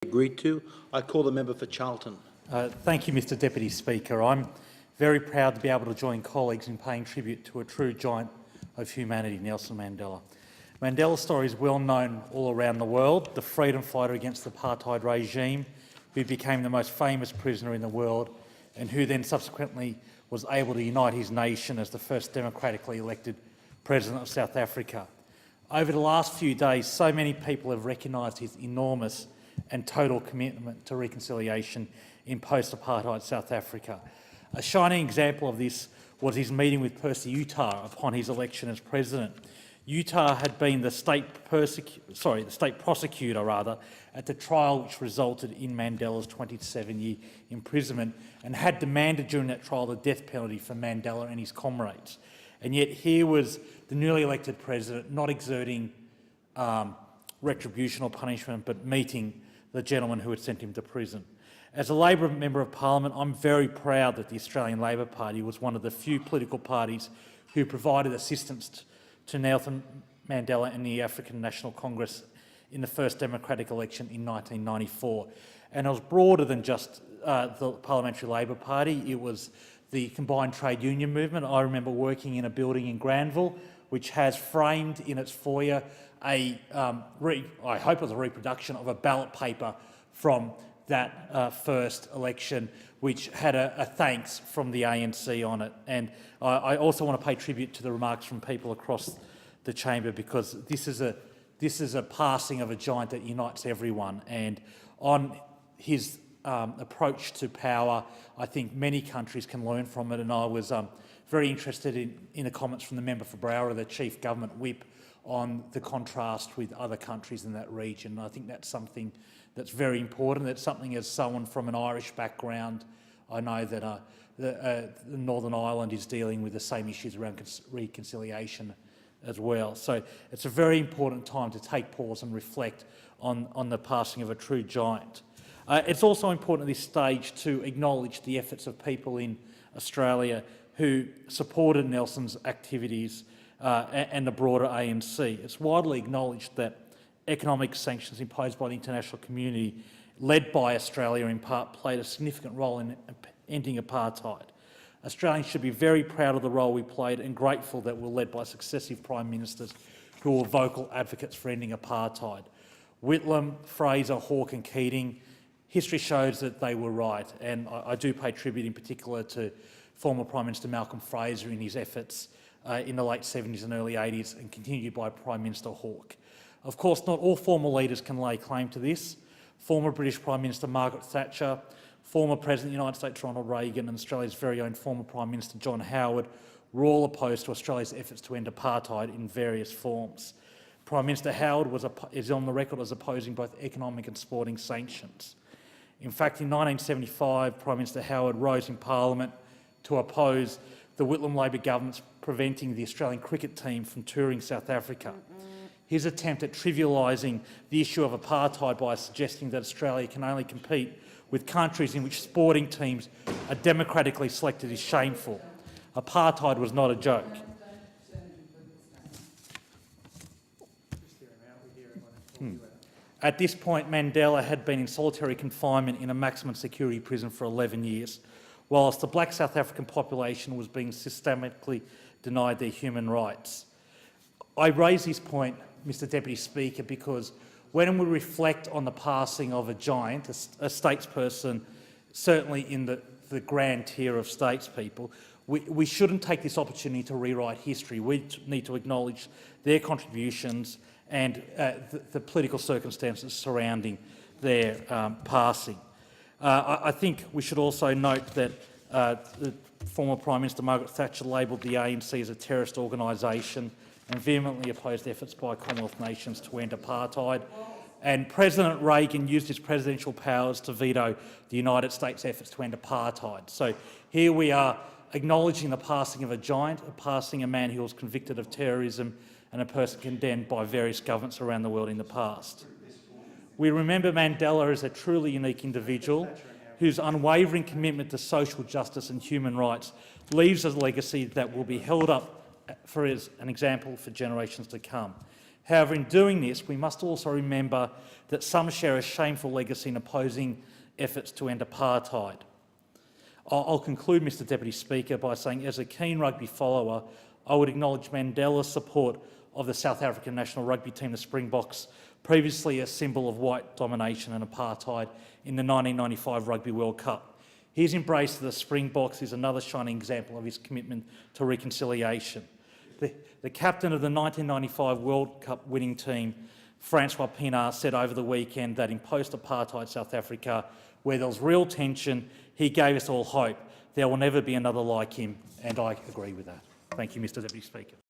Agreed to. I call the member for Charlton. Thank you, Mr Deputy Speaker. I'm very proud to be able to join colleagues in paying tribute to a true giant of humanity, Nelson Mandela. Mandela's story is well known all around the world, the freedom fighter against the apartheid regime, who became the most famous prisoner in the world and who then subsequently was able to unite his nation as the first democratically elected President of South Africa. Over the last few days, so many people have recognised his enormous and total commitment to reconciliation in post-apartheid South Africa. A shining example of this was his meeting with Percy Utah upon his election as president. Utah had been the state prosecutor at the trial which resulted in Mandela's 27-year imprisonment and had demanded during that trial the death penalty for Mandela and his comrades. And yet here was the newly elected president not exerting retribution or punishment, but meeting the gentleman who had sent him to prison. As a Labor Member of Parliament, I'm very proud that the Australian Labor Party was one of the few political parties who provided assistance to Nelson Mandela and the African National Congress in the first democratic election in 1994. And it was broader than just the Parliamentary Labor Party. It was the combined trade union movement. I remember working in a building in Granville which has framed in its foyer I hope it was a reproduction of a ballot paper from that first election, which had a thanks from the ANC on it. And I also want to pay tribute to the remarks from people across the chamber, because this is a passing of a giant that unites everyone. And on his approach to power, I think many countries can learn from it. And I was very interested in the comments from the member for Browra, the Chief Government Whip, on the contrast with other countries in that region. And I think that's something that's very important. That's something, as someone from an Irish background, I know that the Northern Ireland is dealing with the same issues around reconciliation as well. So it's a very important time to take pause and reflect on the passing of a true giant. It's also important at this stage to acknowledge the efforts of people in Australia who supported Nelson's activities and the broader ANC. It's widely acknowledged that economic sanctions imposed by the international community, led by Australia in part, played a significant role in ending apartheid. Australians should be very proud of the role we played and grateful that we're led by successive Prime Ministers who were vocal advocates for ending apartheid. Whitlam, Fraser, Hawke and Keating, history shows that they were right, and I do pay tribute in particular to former Prime Minister Malcolm Fraser in his efforts in the late 70s and early 80s, and continued by Prime Minister Hawke. Of course, not all former leaders can lay claim to this. Former British Prime Minister Margaret Thatcher, former President of the United States Ronald Reagan and Australia's very own former Prime Minister John Howard were all opposed to Australia's efforts to end apartheid in various forms. Prime Minister Howard is on the record as opposing both economic and sporting sanctions. In fact, in 1975, Prime Minister Howard rose in Parliament to oppose the Whitlam Labor government's preventing the Australian cricket team from touring South Africa. His attempt at trivialising the issue of apartheid by suggesting that Australia can only compete with countries in which sporting teams are democratically selected is shameful. Apartheid was not a joke. At this point, Mandela had been in solitary confinement in a maximum security prison for 11 years, whilst the black South African population was being systematically denied their human rights. I raise this point, Mr Deputy Speaker, because when we reflect on the passing of a giant, a statesperson, certainly in the grand tier of statespeople, we shouldn't take this opportunity to rewrite history. We need to acknowledge their contributions and the political circumstances surrounding their passing. I think we should also note that the former Prime Minister Margaret Thatcher labelled the ANC as a terrorist organisation and vehemently opposed efforts by Commonwealth nations to end apartheid. And President Reagan used his presidential powers to veto the United States' efforts to end apartheid. So here we are acknowledging the passing of a giant, a man who was convicted of terrorism and a person condemned by various governments around the world in the past. We remember Mandela as a truly unique individual whose unwavering commitment to social justice and human rights leaves a legacy that will be held up as an example for generations to come. However, in doing this, we must also remember that some share a shameful legacy in opposing efforts to end apartheid. I'll conclude, Mr Deputy Speaker, by saying as a keen rugby follower, I would acknowledge Mandela's support of the South African national rugby team, the Springboks, previously a symbol of white domination and apartheid in the 1995 Rugby World Cup. His embrace of the Springboks is another shining example of his commitment to reconciliation. The captain of the 1995 World Cup winning team, Francois Pienaar, said over the weekend that in post-apartheid South Africa, where there was real tension, he gave us all hope. There will never be another like him, and I agree with that. Thank you, Mr Deputy Speaker.